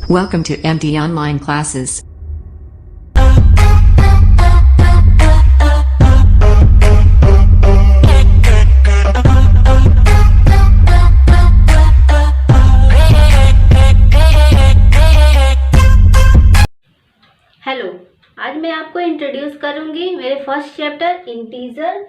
Welcome to MD Online Classes. Hello, आज मैं आपको इंट्रोड्यूस करूंगी मेरे फर्स्ट चैप्टर इंटीजर।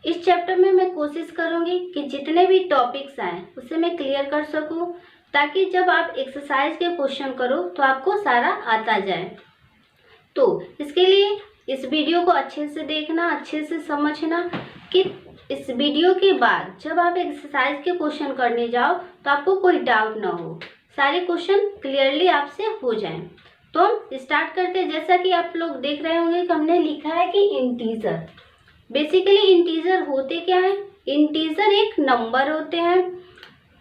इस चैप्टर में मैं कोशिश करूंगी कि जितने भी टॉपिक्स आए उसे मैं क्लियर कर सकूं, ताकि जब आप एक्सरसाइज के क्वेश्चन करो तो आपको सारा आता जाए। तो इसके लिए इस वीडियो को अच्छे से देखना, अच्छे से समझना कि इस वीडियो के बाद जब आप एक्सरसाइज के क्वेश्चन करने जाओ तो आपको कोई डाउट ना हो, सारे क्वेश्चन क्लियरली आपसे हो जाएं। तो हम स्टार्ट करते हैं। जैसा कि आप लोग देख रहे होंगे कि हमने लिखा है कि इंटीजर। बेसिकली इंटीजर होते क्या है? इंटीजर एक नंबर होते हैं।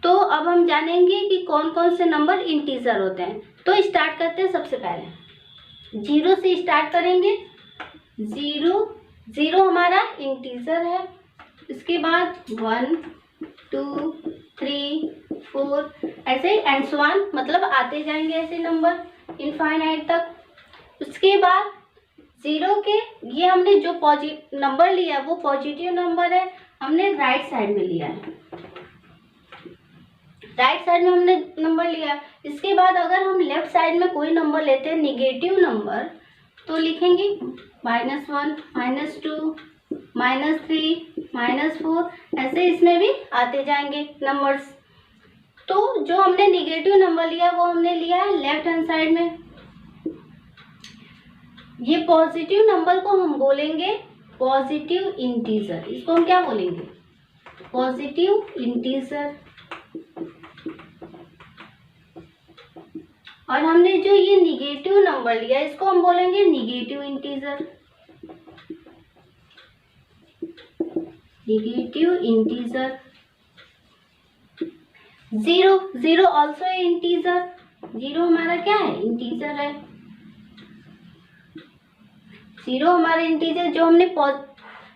तो अब हम जानेंगे कि कौन कौन से नंबर इंटीजर होते हैं। तो स्टार्ट करते हैं। सबसे पहले 0 से स्टार्ट करेंगे। 0 हमारा इंटीजर है। इसके बाद 1 2 3 4 ऐसे एंड सो ऑन, मतलब आते जाएंगे ऐसे नंबर इनफाइनाइट तक। उसके बाद 0 के ये हमने जो पॉजिटिव नंबर लिया वो पॉजिटिव नंबर है, हमने राइट साइड में लिया है। राइट साइड में हमने नंबर लिया। इसके बाद अगर हम लेफ्ट साइड में कोई नंबर लेते हैं निगेटिव नंबर, तो लिखेंगे -1 -2 -3 -4, ऐसे इसमें भी आते जाएंगे नंबर्स। तो जो हमने निगेटिव नंबर लिया वो हमने लिया है लेफ्ट हैंड साइड में। ये पॉजिटिव नंबर को हम बोलेंगे पॉजिटिव इंटीजर। इसको हम क्या बोलेंगे? Positive integer. और हमने जो ये निगेटिव नंबर लिया इसको हम बोलेंगे negative integer. Negative integer. 0 also a integer. 0 हमारा क्या है? इंटीजर है। 0 हमारा इंटीजर, जो हमने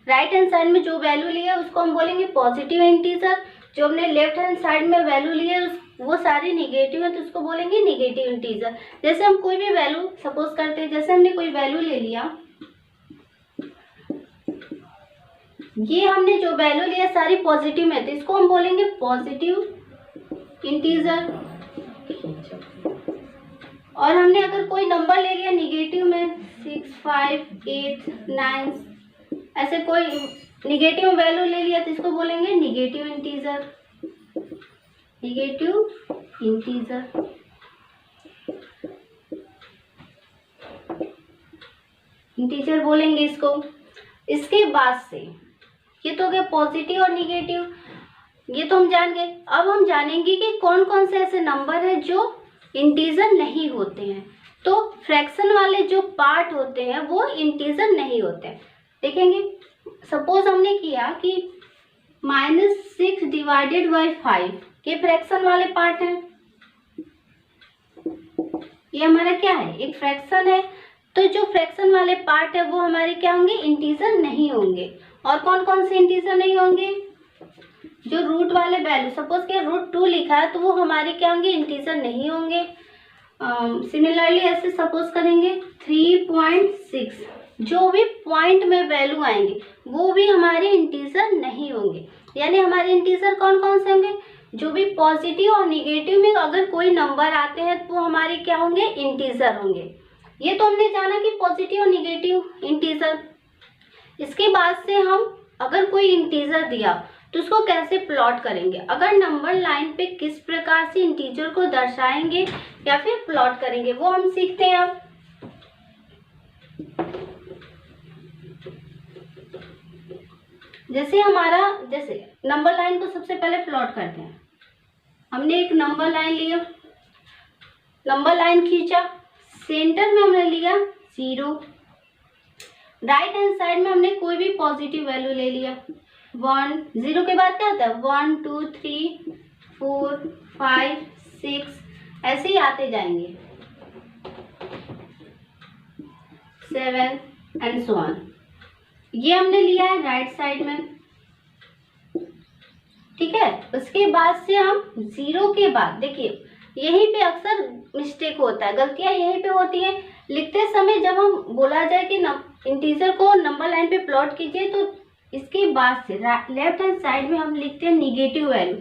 राइट हैंड साइड में जो वैल्यू लिया उसको हम बोलेंगे पॉजिटिव इंटीजर। जो हमने लेफ्ट हैंड साइड में वैल्यू ली है वो सारी निगेटिव है, तो उसको बोलेंगे निगेटिव इंटीजर। जैसे हम कोई भी वैल्यू सपोज करते हैं, जैसे हमने कोई वैल्यू ले लिया, ये हमने जो वैल्यू लिया सारी पॉजिटिव में, तो इसको हम बोलेंगे पॉजिटिव इंटीजर। और हमने अगर कोई नंबर ले लिया निगेटिव में 6 5 8 9 ऐसे कोई निगेटिव वैल्यू ले लिया, तो इसको बोलेंगे negative integer. Negative integer. Integer बोलेंगे इसको। इसके बाद से ये तो हो गया पॉजिटिव और निगेटिव, ये तो हम जान गए। अब हम जानेंगे कि कौन कौन से ऐसे नंबर है जो इंटीजर नहीं होते हैं। तो फ्रैक्शन वाले जो पार्ट होते हैं वो इंटीजर नहीं होते हैं। देखेंगे, सपोज हमने किया कि -6 डिवाइडेड बाई 5, ये फ्रैक्शन वाले पार्ट हैं। ये हमारा क्या है? एक फ्रैक्शन है। तो जो फ्रैक्शन वाले पार्ट है वो हमारे क्या होंगे? इंटीजर नहीं होंगे। और कौन कौन से इंटीजर नहीं होंगे? जो रूट वाले वैल्यू, सपोज के √2 लिखा है तो वो हमारे क्या होंगे? इंटीजर नहीं होंगे। सिमिलरली ऐसे सपोज करेंगे 3.6, जो भी पॉइंट में वैल्यू आएंगे वो भी हमारे इंटीजर नहीं होंगे। यानी हमारे इंटीजर कौन कौन से होंगे? जो भी पॉजिटिव और निगेटिव में अगर कोई नंबर आते हैं तो वो हमारे क्या होंगे? इंटीजर होंगे। ये तो हमने जाना कि पॉजिटिव और निगेटिव इंटीजर। इसके बाद से हम अगर कोई इंटीजर दिया तो उसको कैसे प्लॉट करेंगे, अगर नंबर लाइन पे किस प्रकार से इंटीजर को दर्शाएंगे या फिर प्लॉट करेंगे, वो हम सीखते हैं अब। जैसे नंबर लाइन को सबसे पहले प्लॉट करते हैं। हमने एक नंबर लाइन लिया, नंबर लाइन खींचा, सेंटर में हमने लिया 0, राइट हैंड साइड में हमने कोई भी पॉजिटिव वैल्यू ले लिया 1। 0 के बाद क्या होता है? 1 2 3 4 5 6 ऐसे ही आते जाएंगे 7 एंड सो ऑन। ये हमने लिया है राइट साइड में, ठीक है। उसके बाद से हम 0 के बाद देखिए यहीं पे अक्सर मिस्टेक होता है, गलतियाँ यहीं पे होती हैं। लिखते समय जब हम बोला जाए कि इंटीजर को नंबर लाइन पे प्लॉट कीजिए, तो इसके बाद से लेफ्ट हैंड साइड में हम लिखते हैं निगेटिव वैल्यू,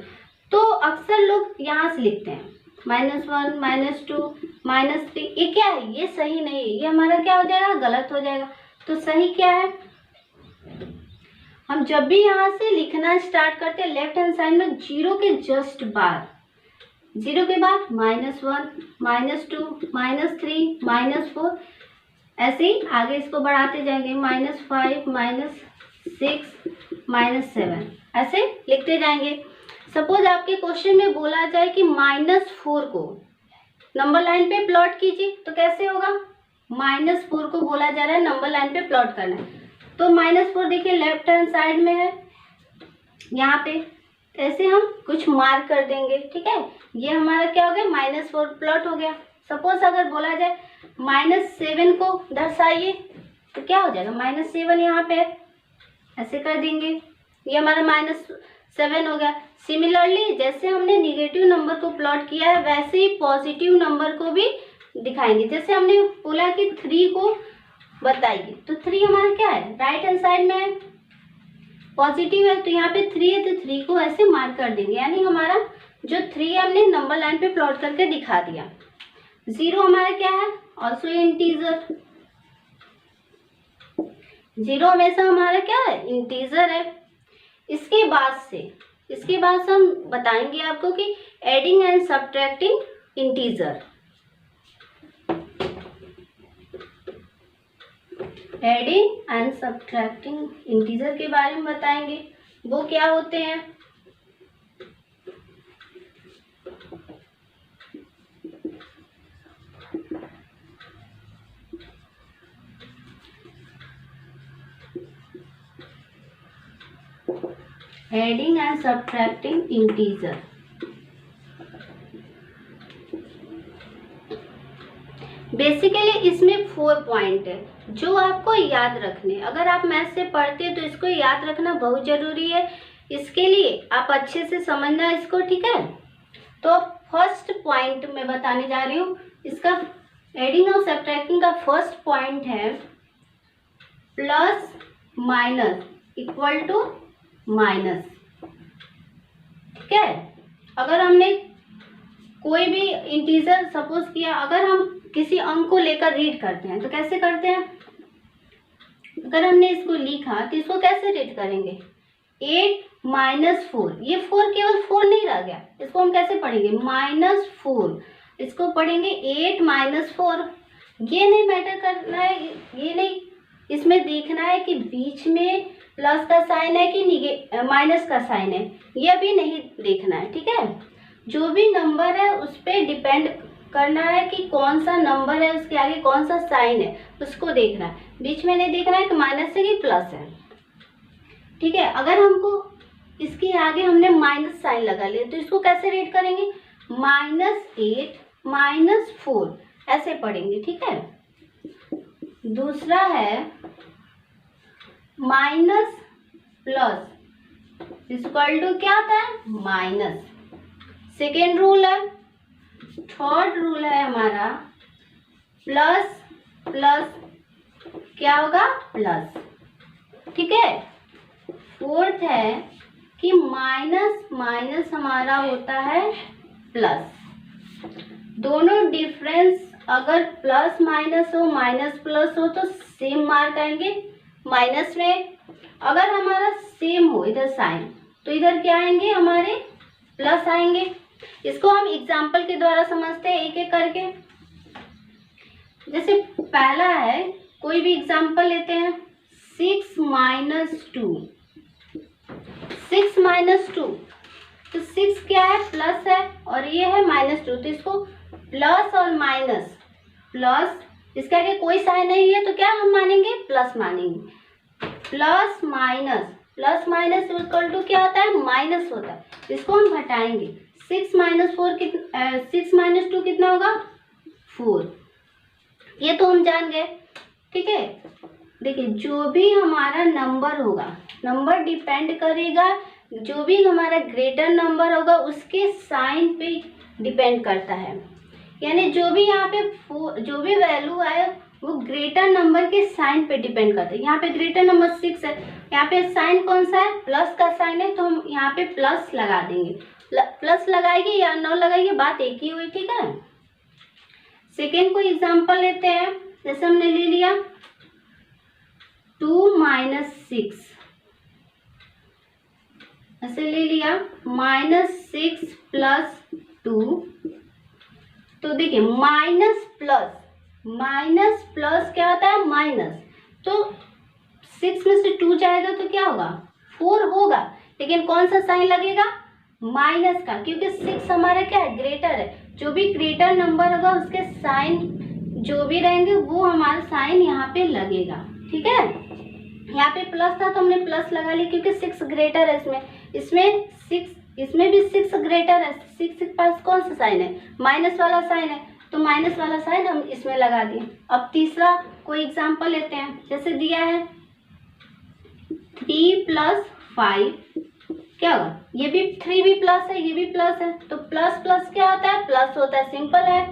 तो अक्सर लोग यहाँ से लिखते हैं -1, -2, -3। ये क्या है? ये सही नहीं है, ये हमारा क्या हो जाएगा? गलत हो जाएगा। तो सही क्या है? हम जब भी यहाँ से लिखना स्टार्ट करते हैं लेफ्ट हैंड साइड में जीरो के जस्ट बाद, जीरो के बाद -1, -2, -3, -4, ऐसे ही आगे इसको बढ़ाते जाएंगे, -5, -6, -7, ऐसे लिखते जाएंगे। सपोज आपके क्वेश्चन में बोला जाए कि -4 को नंबर लाइन पे प्लॉट कीजिए, तो कैसे होगा? -4 को बोला जा रहा है नंबर लाइन पे प्लॉट करना है, तो -4 देखिए लेफ्ट हैंड साइड में है यहाँ पे, ऐसे हम कुछ मार्क कर देंगे। ठीक है, ये हमारा क्या हो गया? -4 प्लॉट हो गया। सपोज अगर बोला जाए -7 को दर्शाइए, तो क्या हो जाएगा? -7 यहाँ पे ऐसे कर देंगे, ये हमारा -7 हो गया। सिमिलरली जैसे हमने निगेटिव नंबर को प्लॉट किया है, वैसे ही पॉजिटिव नंबर को भी दिखाएंगे। जैसे हमने बोला कि 3 को बताइए, तो 3 हमारा क्या है? राइट हैंड साइड में है, पॉजिटिव है, तो यहाँ पे 3 है, तो 3 को ऐसे मार्क कर देंगे, यानी हमारा जो 3 हमने नंबर लाइन पे प्लॉट करके दिखा दिया। 0 हमारा क्या है? Also integer. 0 हमेशा हमारा क्या है? इंटीजर है। इसके बाद से हम बताएंगे आपको कि adding and subtracting integer. Adding and subtracting integer के बारे में बताएंगे, वो क्या होते हैं। Adding and subtracting integer. Basically इसमें 4 पॉइंट है जो आपको याद रखने। अगर आप मैथ से पढ़ते हैं तो इसको याद रखना बहुत जरूरी है। इसके लिए आप अच्छे से समझना इसको, ठीक है। तो फर्स्ट पॉइंट मैं बताने जा रही हूँ, इसका एडिंग और सब्ट्रैक्टिंग का फर्स्ट पॉइंट है plus minus equal to minus. ठीक है, अगर हमने कोई भी इंटीजर सपोज किया, अगर हम किसी अंक को लेकर रीड करते हैं तो कैसे करते हैं? अगर हमने इसको लिखा तो इसको कैसे रीड करेंगे? 8 - 4, ये 4 केवल 4 नहीं रह गया, इसको हम कैसे पढ़ेंगे? -4, इसको पढ़ेंगे 8 - 4। ये नहीं मैटर करना है, ये नहीं इसमें देखना है कि बीच में प्लस का साइन है कि माइनस का साइन है, ये भी नहीं देखना है। ठीक है, जो भी नंबर है उस पर डिपेंड करना है कि कौन सा नंबर है, उसके आगे कौन सा साइन है, उसको देखना है। बीच में नहीं देखना है कि माइनस है कि प्लस है। ठीक है, अगर हमको इसके आगे हमने माइनस साइन लगा लिया तो इसको कैसे रीड करेंगे? -8 - 4 ऐसे पढ़ेंगे। ठीक है, दूसरा है माइनस प्लस इक्वल टू क्या होता है? माइनस। सेकेंड रूल है। थर्ड रूल है हमारा प्लस प्लस क्या होगा? प्लस। ठीक है, फोर्थ है कि माइनस माइनस हमारा होता है प्लस। दोनों डिफरेंस अगर प्लस माइनस हो माइनस प्लस हो तो सेम मार्क आएंगे माइनस में। अगर हमारा सेम हो इधर साइन तो इधर क्या आएंगे? हमारे प्लस आएंगे। इसको हम एग्जाम्पल के द्वारा समझते हैं एक एक करके। जैसे पहला है, कोई भी एग्जाम्पल लेते हैं, 6 - 2। 6 - 2 तो 6 क्या है? प्लस है और ये है -2, तो इसको प्लस और माइनस, प्लस इसके आगे कोई साइन नहीं है तो क्या हम मानेंगे? प्लस मानेंगे। प्लस माइनस इक्वल टू क्या होता है? माइनस होता है। इसको हम घटाएंगे। 6 - 2 कितना होगा? 4। ये तो हम जान गए। ठीक है, देखिए जो भी हमारा नंबर होगा, नंबर डिपेंड करेगा जो भी हमारा ग्रेटर नंबर होगा उसके साइन पे डिपेंड करता है। यानी जो भी यहाँ पे जो भी वैल्यू आए वो ग्रेटर नंबर के साइन पे डिपेंड करता है। यहाँ पे ग्रेटर नंबर 6 है, यहाँ पे साइन कौन सा है, प्लस का साइन है, तो हम यहाँ पे प्लस लगा देंगे। प्लस लगाएंगे या नो लगाएंगे, बात एक ही हुई, ठीक है। सेकेंड कोई एग्जांपल लेते हैं। जैसे हमने ले लिया 2 - 6, ऐसे ले लिया -6 + 2। तो देखिए माइनस प्लस क्या होता है, माइनस। तो 6 में से 2 जाएगा तो क्या होगा, 4 होगा, लेकिन कौन सा साइन लगेगा, माइनस का, क्योंकि 6 हमारा क्या है, ग्रेटर है। जो भी ग्रेटर नंबर होगा उसके साइन जो भी रहेंगे वो हमारा साइन यहाँ पे लगेगा, ठीक है। यहाँ पे प्लस था तो हमने प्लस लगा लिया क्योंकि 6 ग्रेटर है। इसमें भी 6 ग्रेटर है। 6 के पास कौन सा साइन है, माइनस वाला साइन है, तो माइनस वाला साइन हम इसमें लगा दिए। अब तीसरा कोई एग्जांपल लेते हैं। जैसे दिया है 3 + 5, क्या होगा, ये भी 3 भी प्लस है, ये भी प्लस है, तो प्लस प्लस क्या होता है, प्लस होता है, सिंपल है।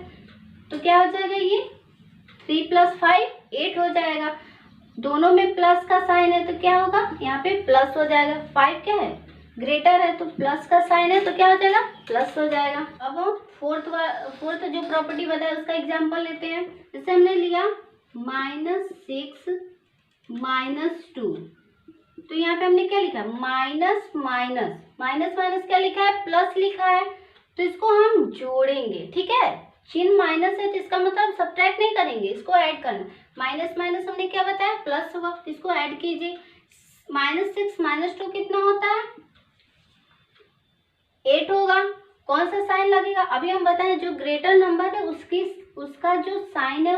तो क्या हो जाएगा, ये 3 + 5 8 हो जाएगा। दोनों में प्लस का साइन है तो क्या होगा, यहाँ पे प्लस हो जाएगा। 5 क्या है, ग्रेटर है, तो प्लस का साइन है तो क्या हो जाएगा, प्लस हो जाएगा। अब हम फोर्थ जो प्रॉपर्टी बताया उसका एग्जांपल लेते हैं। जैसे हमने लिया -6 - 2, तो यहाँ पे हमने क्या लिखा, माइनस माइनस क्या लिखा है, प्लस लिखा है, तो इसको हम जोड़ेंगे, ठीक है। चिन्ह माइनस है तो इसका मतलब सब्ट्रैक्ट नहीं करेंगे, इसको ऐड करना। माइनस माइनस हमने क्या बताया, प्लस होगा, तो इसको ऐड कीजिए। -6 - 2 कितना होता है, 8 होगा। कौन सा साइन लगेगा, अभी हम बताएं, जो ग्रेटर नंबर है उसका जो साइन है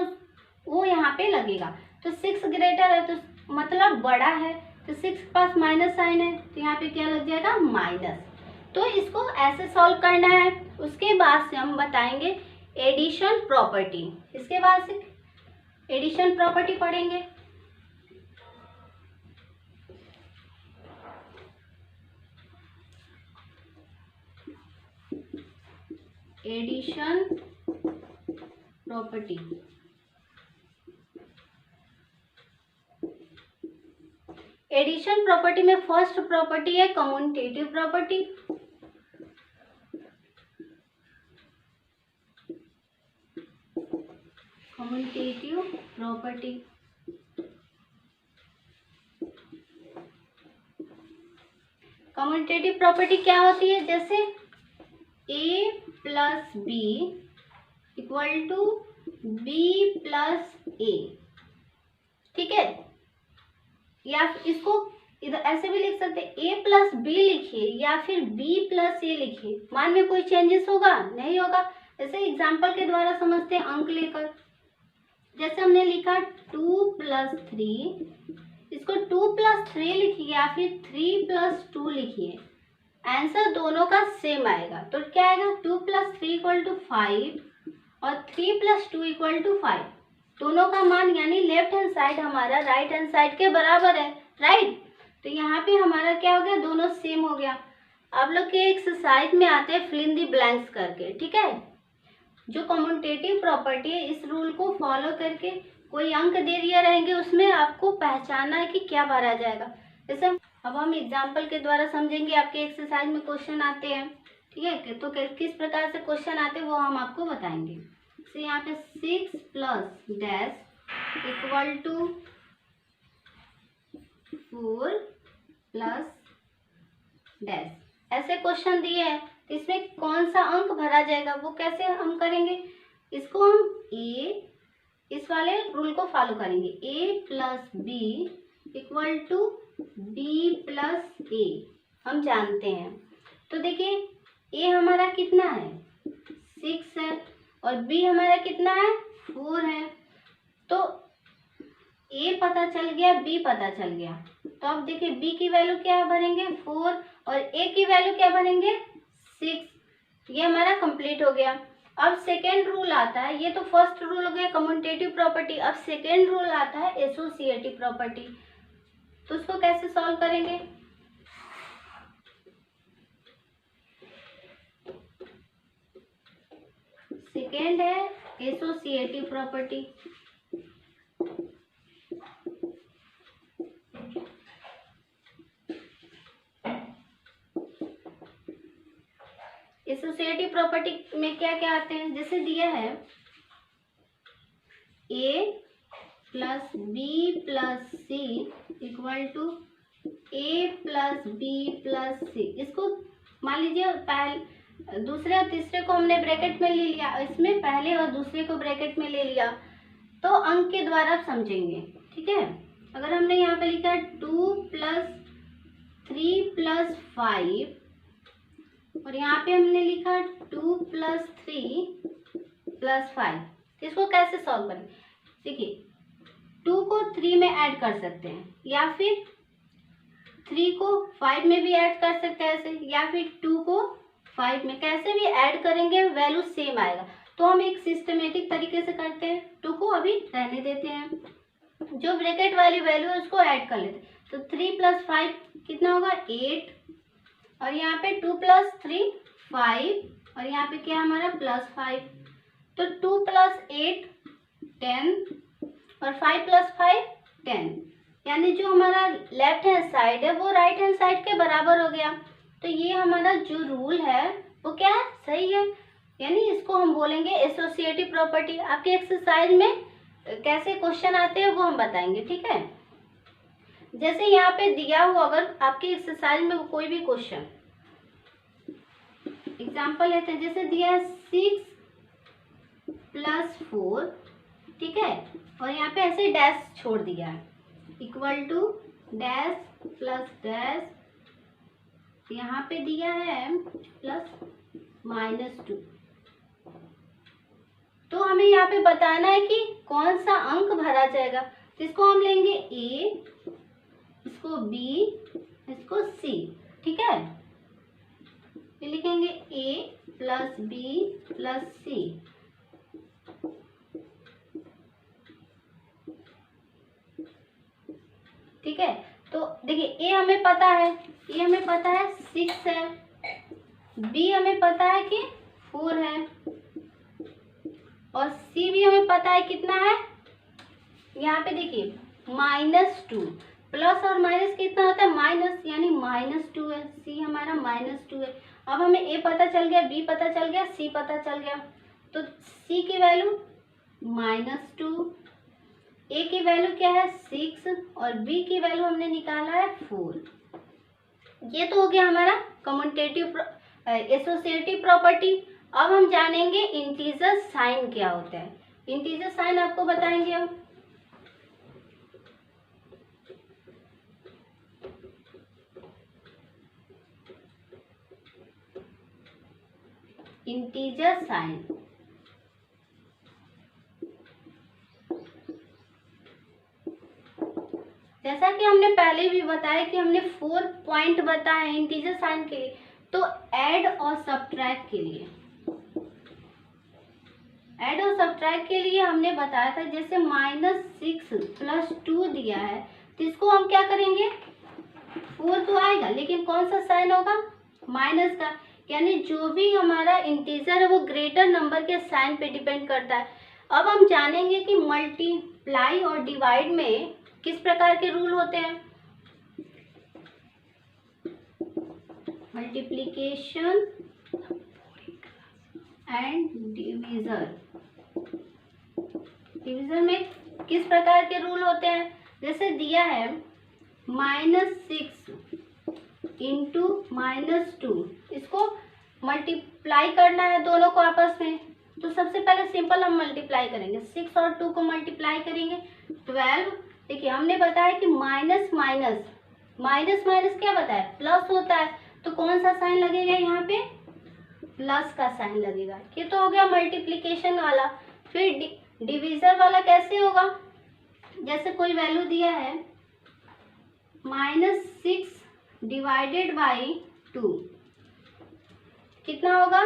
वो यहाँ पे लगेगा। तो 6 ग्रेटर है तो मतलब बड़ा है, तो 6 के पास माइनस साइन है, तो यहाँ पे क्या लग जाएगा, माइनस। तो इसको ऐसे सॉल्व करना है। उसके बाद से हम बताएंगे एडिशन प्रॉपर्टी। इसके बाद से एडिशन प्रॉपर्टी पढ़ेंगे। एडिशन प्रॉपर्टी, एडिशन प्रॉपर्टी में फर्स्ट प्रॉपर्टी है commutative property. Commutative property commutative property क्या होती है, जैसे a + b = b + a, ठीक है। या इसको इधर ऐसे भी लिख सकते हैं, a + b लिखिए या फिर b + a लिखिए, मान में कोई चेंजेस होगा, नहीं होगा। जैसे एग्जांपल के द्वारा समझते हैं अंक लेकर। जैसे हमने लिखा 2 + 3, इसको 2 + 3 लिखिए या फिर 3 + 2 लिखिए, आंसर दोनों का सेम आएगा। तो क्या आएगा, 2 + 3 = 5 और 3 + 2 = 5। दोनों का मान यानी लेफ्ट हैंड साइड हमारा राइट हैंड साइड के बराबर है, राइट। तो यहाँ पे हमारा क्या हो गया, दोनों सेम हो गया। आप लोग के एक्सरसाइज में आते हैं फिल इन द ब्लैंक्स करके, ठीक है। जो कम्यूटेटिव प्रॉपर्टी है इस रूल को फॉलो करके कोई अंक दे दिए रहेंगे, उसमें आपको पहचानना है कि क्या भरा जाएगा। जैसे अब हम एग्जाम्पल के द्वारा समझेंगे। आपके एक्सरसाइज में क्वेश्चन आते हैं, ठीक है, तो किस प्रकार से क्वेश्चन आते हैं वो हम आपको बताएंगे। जैसे यहाँ पे 6 + डैश = 4 + डैश, ऐसे क्वेश्चन दिए हैं। तो इसमें कौन सा अंक भरा जाएगा वो कैसे हम करेंगे, इसको हम इस वाले रूल को फॉलो करेंगे। a + b = b + a हम जानते हैं। तो देखिए a हमारा कितना है, 6 है, और b हमारा कितना है, 4 है। तो a पता चल गया, b पता चल गया। तो अब देखिए b की वैल्यू क्या भरेंगे, 4, और a की वैल्यू क्या भरेंगे, 6। ये हमारा कंप्लीट हो गया। अब सेकेंड रूल आता है, ये तो फर्स्ट रूल हो गया कम्यूटेटिव प्रॉपर्टी। अब सेकेंड रूल आता है एसोसिएटिव प्रॉपर्टी। तो उसको कैसे सॉल्व करेंगे, सेकेंड है एसोसिएटिव प्रॉपर्टी। एसोसिएटिव प्रॉपर्टी में क्या क्या आते हैं, जैसे दिया है A plus B plus C equal to A plus B plus C. इसको मान लीजिए दूसरे और तीसरे को हमने ब्रैकेट में ले लिया, इसमें पहले और दूसरे को ब्रैकेट में ले लिया, तो अंक के द्वारा आप समझेंगे, ठीक है। अगर हमने यहाँ पे लिखा है 2 + 3 + 5 और यहाँ पे हमने लिखा 2 + 3 + 5, इसको कैसे सॉल्व करें? देखिए 2 को 3 में ऐड कर सकते हैं, या फिर 3 को 5 में भी ऐड कर सकते हैं ऐसे, या फिर 2 को 5 में, कैसे भी ऐड करेंगे वैल्यू सेम आएगा। तो हम एक सिस्टमेटिक तरीके से करते हैं, 2 को अभी रहने देते हैं, जो ब्रैकेट वाली वैल्यू है उसको ऐड कर लेते हैं। तो 3 + 5 कितना होगा 8, और यहाँ पे 2 + 3 5, और यहाँ पे क्या हमारा +5, तो 2 + 8 10 और 5 + 5 10, यानी जो हमारा लेफ्ट हैंड साइड है वो राइट हैंड साइड के बराबर हो गया। तो ये हमारा जो रूल है वो क्या है, सही है, यानी इसको हम बोलेंगे एसोसिएटिव प्रॉपर्टी। आपके एक्सरसाइज में कैसे क्वेश्चन आते हैं वो हम बताएंगे, ठीक है। जैसे यहाँ पे दिया हुआ, अगर आपके एक्सरसाइज में कोई भी क्वेश्चन, एग्जाम्पल लेते हैं, जैसे दिया है 6 + 4, ठीक है, और यहाँ पे ऐसे डैश छोड़ दिया है, equal to dash plus dash, यहाँ पे दिया है +-2। तो हमें यहाँ पे बताना है कि कौन सा अंक भरा जाएगा। तो इसको हम लेंगे ए, इसको बी, इसको सी, ठीक है, ये लिखेंगे ए + बी + सी। ठीक है, तो देखिए ए हमें पता है, 6 है, बी हमें पता है कि 4 है, और सी भी हमें पता है कितना है, यहाँ पे देखिए -2, प्लस और माइनस कितना होता है माइनस, यानी -2 है, सी हमारा -2 है। अब हमें ए पता चल गया, बी पता चल गया, सी पता चल गया, तो सी की वैल्यू -2, ए की वैल्यू क्या है 6, और बी की वैल्यू हमने निकाला है 4। ये तो हो गया हमारा कम्यूटेटिव एसोसिएटिव प्रॉपर्टी। अब हम जानेंगे इंटीजर साइन क्या होता है। इंटीजर साइन आपको बताएंगे हम। इंटीजर साइन, जैसा कि हमने पहले भी बताया कि हमने 4 पॉइंट बताए हैं इंटीजर साइन के लिए। तो ऐड और सब्ट्रैक्ट के लिए, ऐड और सब्ट्रैक्ट के लिए हमने बताया था, जैसे -6 + 2 दिया है, तो इसको हम क्या करेंगे, 4 तो आएगा लेकिन कौन सा साइन होगा, माइनस का, यानी जो भी हमारा इंटीजर है वो ग्रेटर नंबर के साइन पे डिपेंड करता है। अब हम जानेंगे कि मल्टीप्लाई और डिवाइड में किस प्रकार के रूल होते हैं। मल्टीप्लिकेशन एंड डिवीजन, डिवीजन में किस प्रकार के रूल होते हैं, जैसे दिया है -6 × -2, इसको मल्टीप्लाई करना है दोनों को आपस में। तो सबसे पहले सिंपल हम मल्टीप्लाई करेंगे, 6 और 2 को मल्टीप्लाई करेंगे 12। देखिए हमने बताया कि माइनस माइनस क्या बताया, प्लस होता है, तो कौन सा साइन लगेगा यहाँ पे, प्लस का साइन लगेगा। ये तो हो गया मल्टीप्लिकेशन वाला। फिर डिवीजन वाला कैसे होगा, जैसे कोई वैल्यू दिया है -6 / 2, कितना होगा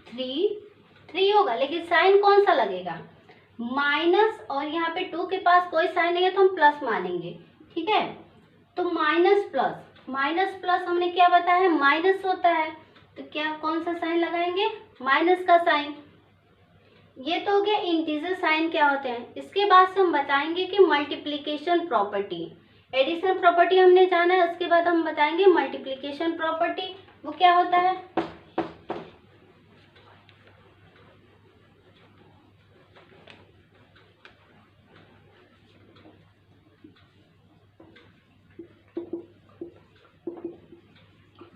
3 होगा, लेकिन साइन कौन सा लगेगा, माइनस, और यहाँ पे 2 के पास कोई साइन नहीं है तो हम प्लस मानेंगे, ठीक है। तो माइनस प्लस हमने क्या बताया है, माइनस होता है, तो क्या कौन सा साइन लगाएंगे, माइनस का साइन। ये तो हो गया इंटीजर साइन क्या होते हैं। इसके बाद से हम बताएंगे कि मल्टीप्लिकेशन प्रॉपर्टी, एडिशन प्रॉपर्टी हमने जाना है, उसके बाद हम बताएंगे मल्टीप्लिकेशन प्रॉपर्टी वो क्या होता है।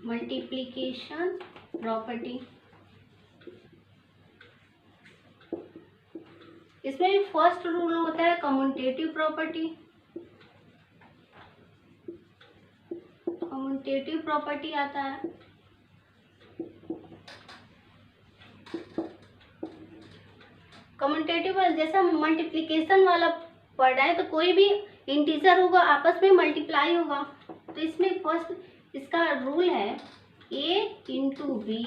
मल्टीप्लिकेशन प्रॉपर्टी, इसमें भी फर्स्ट रूल होता है कम्यूटेटिव प्रॉपर्टी। कम्यूटेटिव प्रॉपर्टी आता है। कम्यूटेटिव जैसा मल्टीप्लिकेशन वाला पढ़ रहा है तो कोई भी इंटीजर होगा आपस में मल्टीप्लाई होगा, तो इसमें फर्स्ट इसका रूल है a into B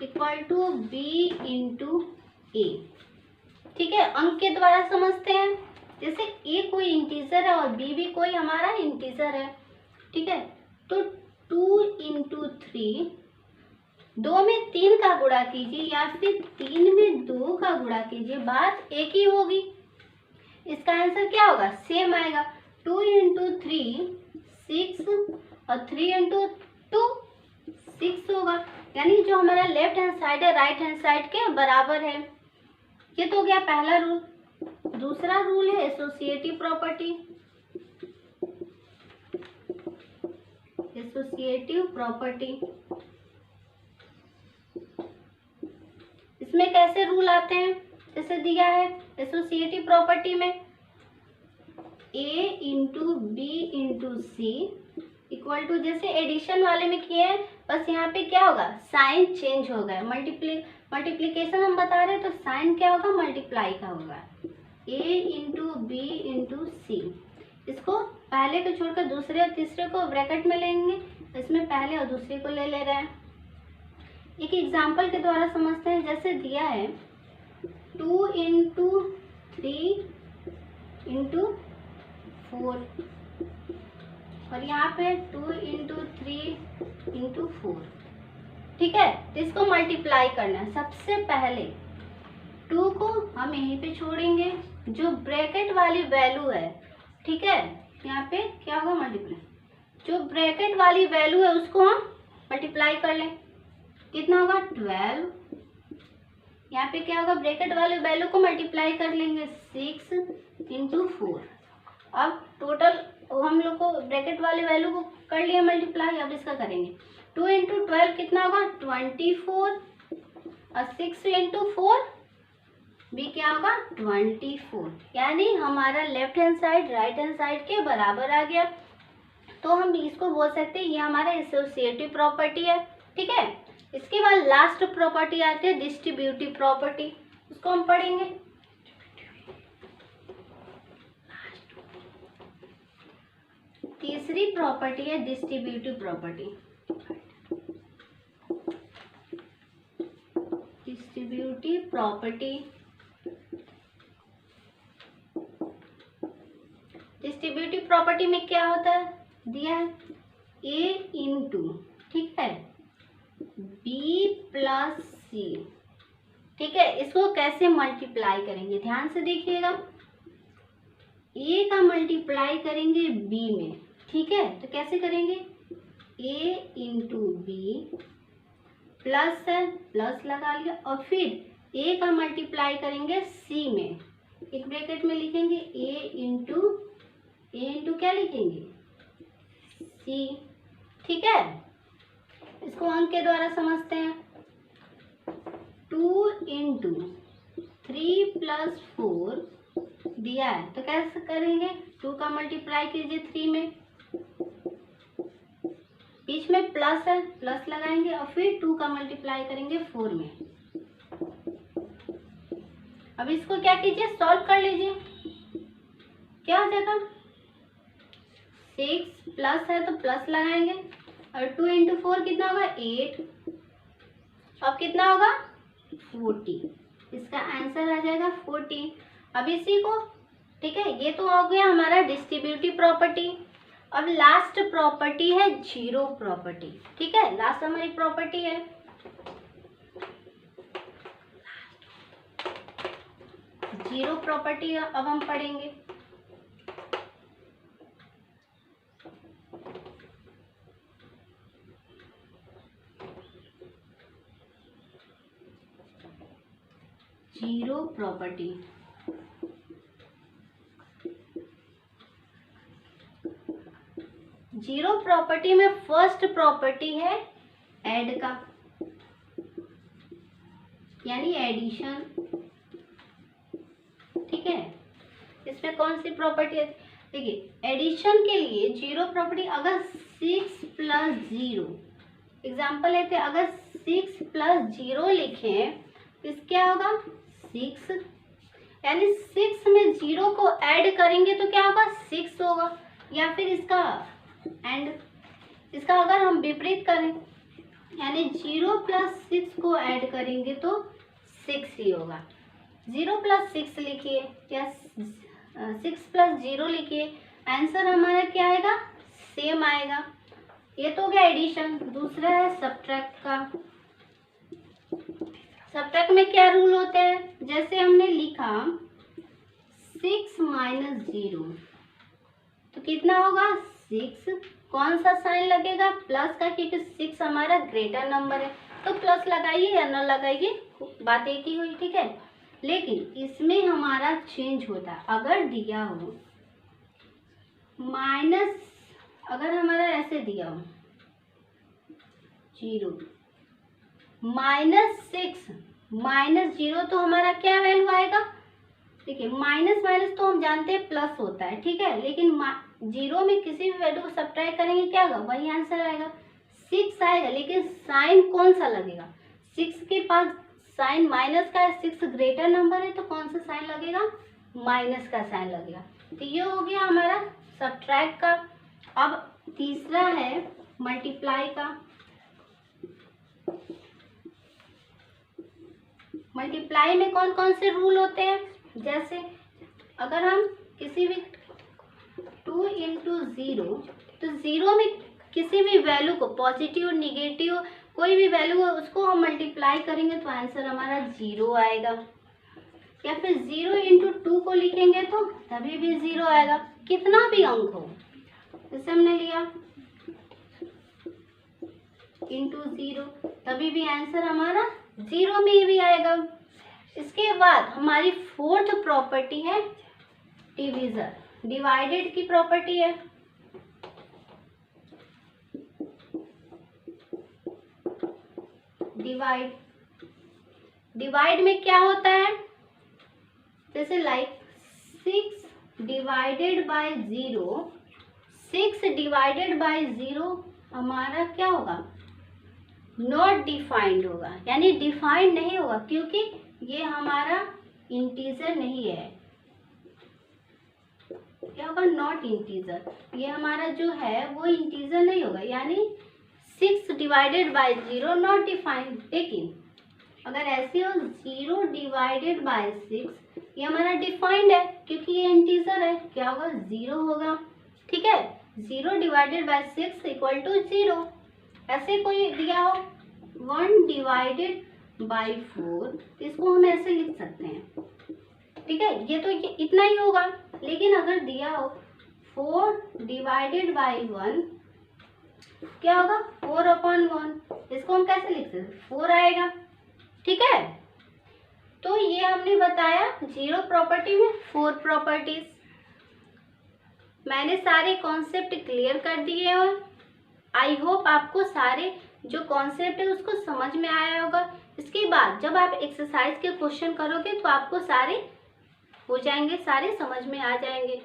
equal to B into A. ठीक है, अंक के द्वारा समझते हैं। जैसे a कोई इंटीजर है और b भी कोई हमारा इंटीजर है। ठीक है, तो 2 इंटू 3, 2 में 3 का गुणा कीजिए या फिर 3 में 2 का गुणा कीजिए, बात एक ही होगी। इसका आंसर क्या होगा, सेम आएगा। 2 इंटू 3 6 और 3 इंटू 2 6 होगा, यानी जो हमारा लेफ्ट हैंड साइड है राइट हैंड साइड के बराबर है। ये तो हो गया पहला रूल। दूसरा रूल है एसोसिएटिव प्रॉपर्टी। एसोसिएटिव प्रॉपर्टी, इसमें कैसे रूल आते हैं, जैसे दिया है एसोसिएटिव प्रॉपर्टी में a into B into C equal to, जैसे एडिशन वाले में किए हैं, बस यहाँ पे क्या होगा, साइन चेंज हो गया। मल्टीप्लिकेशन हम बता रहे हैं तो साइन क्या होगा, मल्टीप्लाई का होगा। a इंटू बी इंटू सी, इसको पहले को छोड़कर दूसरे और तीसरे को ब्रैकेट में लेंगे, इसमें पहले और दूसरे को ले रहे हैं। एक एग्जाम्पल के द्वारा समझते हैं। जैसे दिया है 2 इंटू 3 इंटू 4 और यहाँ पे 2 इंटू 3 इंटू 4। ठीक है, तो इसको मल्टीप्लाई करना है। सबसे पहले 2 को हम यहीं पे छोड़ेंगे, जो ब्रैकेट वाली वैल्यू है, ठीक है, यहाँ पे क्या होगा, मल्टीप्लाई। जो ब्रैकेट वाली वैल्यू है उसको हम मल्टीप्लाई कर लें, कितना होगा 12। यहाँ पे क्या होगा, ब्रैकेट वाले वैल्यू को मल्टीप्लाई कर लेंगे 6 इंटू 4। अब टोटल हम लोग को ब्रैकेट वाले वैल्यू को कर लिया मल्टीप्लाई, अब इसका करेंगे 2 इंटू 12 कितना होगा 24 और 6 इंटू 4 भी क्या होगा 24, यानी हमारा left hand side right hand side के बराबर आ गया। तो हम इसको बोल सकते हैं ये हमारा एसोसिएटिव प्रॉपर्टी है। ठीक है, इसके बाद लास्ट प्रॉपर्टी आती है डिस्ट्रीब्यूटिव प्रॉपर्टी, उसको हम पढ़ेंगे। तीसरी प्रॉपर्टी है distributive property. Distributive property, distributive property में क्या होता है, दिया है a इंटू, ठीक है, b प्लस सी। ठीक है, इसको कैसे मल्टीप्लाई करेंगे, ध्यान से देखिएगा। a का मल्टीप्लाई करेंगे b में, ठीक है, तो कैसे करेंगे, a इंटू बी प्लस है, प्लस लगा लिया, और फिर a का मल्टीप्लाई करेंगे c में, एक ब्रैकेट में लिखेंगे a इंटू क्या लिखेंगे c। ठीक है, इसको अंक के द्वारा समझते हैं। 2 इंटू 3 प्लस 4 दिया है, तो कैसे करेंगे, 2 का मल्टीप्लाई कीजिए 3 में, बीच में प्लस है, प्लस लगाएंगे, और फिर 2 का मल्टीप्लाई करेंगे 4 में। अब इसको क्या कीजिए, सॉल्व कर लीजिए, क्या हो जाएगा 6 प्लस है तो प्लस लगाएंगे, और 2 इंटू 4 कितना होगा 8, अब कितना होगा 40, इसका आंसर आ जाएगा 40। अब इसी को, ठीक है, ये तो हो गया हमारा डिस्ट्रीब्यूटिव प्रॉपर्टी। अब लास्ट प्रॉपर्टी है जीरो प्रॉपर्टी। ठीक है, लास्ट हमारी प्रॉपर्टी है जीरो प्रॉपर्टी अब हम पढ़ेंगे। जीरो प्रॉपर्टी, जीरो प्रॉपर्टी में फर्स्ट प्रॉपर्टी है ऐड का, यानी एडिशन। ठीक है, इसमें कौन सी प्रॉपर्टी है? देखिए एडिशन के लिए जीरो प्रॉपर्टी, अगर 6 प्लस 0, एग्जाम्पल लेते हैं, अगर 6 प्लस 0 लिखें तो क्या होगा 6, यानी 6 में 0 को ऐड करेंगे तो क्या होगा 6 होगा। या फिर इसका अगर हम विपरीत करें, यानी 0 प्लस 6 को ऐड करेंगे तो 6 ही होगा। 0 प्लस 6 लिखिए या 6 प्लस 0 लिखिए, आंसर हमारा क्या आएगा, सेम आएगा। ये तो हो गया एडिशन। दूसरा है सब्ट्रैक्ट का। सब्ट्रैक्ट में क्या रूल होता है, जैसे हमने लिखा 6 माइनस 0 तो कितना होगा 6, कौन सा साइन लगेगा, प्लस का, क्योंकि 6 हमारा ग्रेटर नंबर है तो प्लस लगाइए या न लगाइए बात एक ही हुई। ठीक है, लेकिन इसमें हमारा चेंज होता है। अगर दिया हो माइनस, अगर हमारा ऐसे दिया हो 0 -6 -0 तो हमारा क्या वैल्यू आएगा। देखिए माइनस माइनस तो हम जानते हैं प्लस होता है, ठीक है, लेकिन 0 में किसी भी वैल्यू को सब्ट्रैक्ट करेंगे क्या होगा, वही आंसर आएगा 6 आएगा। लेकिन साइन कौन सा लगेगा, 6 के पास साइन माइनस का है, 6 ग्रेटर नंबर है तो कौन सा साइन लगेगा, माइनस का साइन लगेगा। तो ये हो गया हमारा सब्ट्रैक्ट का। अब तीसरा है मल्टीप्लाई का। मल्टीप्लाई में कौन कौन से रूल होते हैं, जैसे अगर हम किसी भी 2 इंटू 0, तो 0 में किसी भी वैल्यू को, पॉजिटिव निगेटिव कोई भी वैल्यू है, उसको हम मल्टीप्लाई करेंगे तो आंसर हमारा 0 आएगा। या फिर 0 इंटू 2 को लिखेंगे तो तभी भी 0 आएगा, कितना भी अंक हो। जैसे हमने लिया इंटू 0 तभी भी आंसर हमारा 0 में भी आएगा। इसके बाद हमारी फोर्थ प्रॉपर्टी है डिवीजर, डिवाइडेड की प्रॉपर्टी है। डिवाइड में क्या होता है, जैसे like 6 divided by 0, 6 divided by 0 हमारा क्या होगा, नॉट डिफाइंड होगा, यानी डिफाइंड नहीं होगा क्योंकि ये हमारा इंटीजर नहीं है। क्या होगा, नॉट इंटीजर, ये हमारा जो है वो इंटीजर नहीं होगा, यानी 6 डिवाइडेड बाय 0 नॉट डिफाइंड। लेकिन अगर ऐसे हो 0 डिवाइडेड बाय 6, ये हमारा डिफाइंड है क्योंकि ये इंटीजर है, क्या होगा 0 होगा। ठीक है, 0 डिवाइडेड बाय 6 इक्वल टू 0। ऐसे कोई दिया हो 1 डिवाइडेड बाय 4, इसको हम ऐसे लिख सकते हैं। ठीक है, ये तो इतना ही होगा। लेकिन अगर दिया हो 4 डिवाइडेड बाय 1, क्या होगा 4/1, इसको हम कैसे लिख सकते हैं, 4 आएगा। ठीक है, तो ये हमने बताया 0 प्रॉपर्टी में 4 प्रॉपर्टीज। मैंने सारे कॉन्सेप्ट क्लियर कर दिए और आई होप आपको सारे जो कॉन्सेप्ट है उसको समझ में आया होगा। इसके बाद जब आप एक्सरसाइज के क्वेश्चन करोगे तो आपको सारे हो जाएंगे, सारे समझ में आ जाएंगे।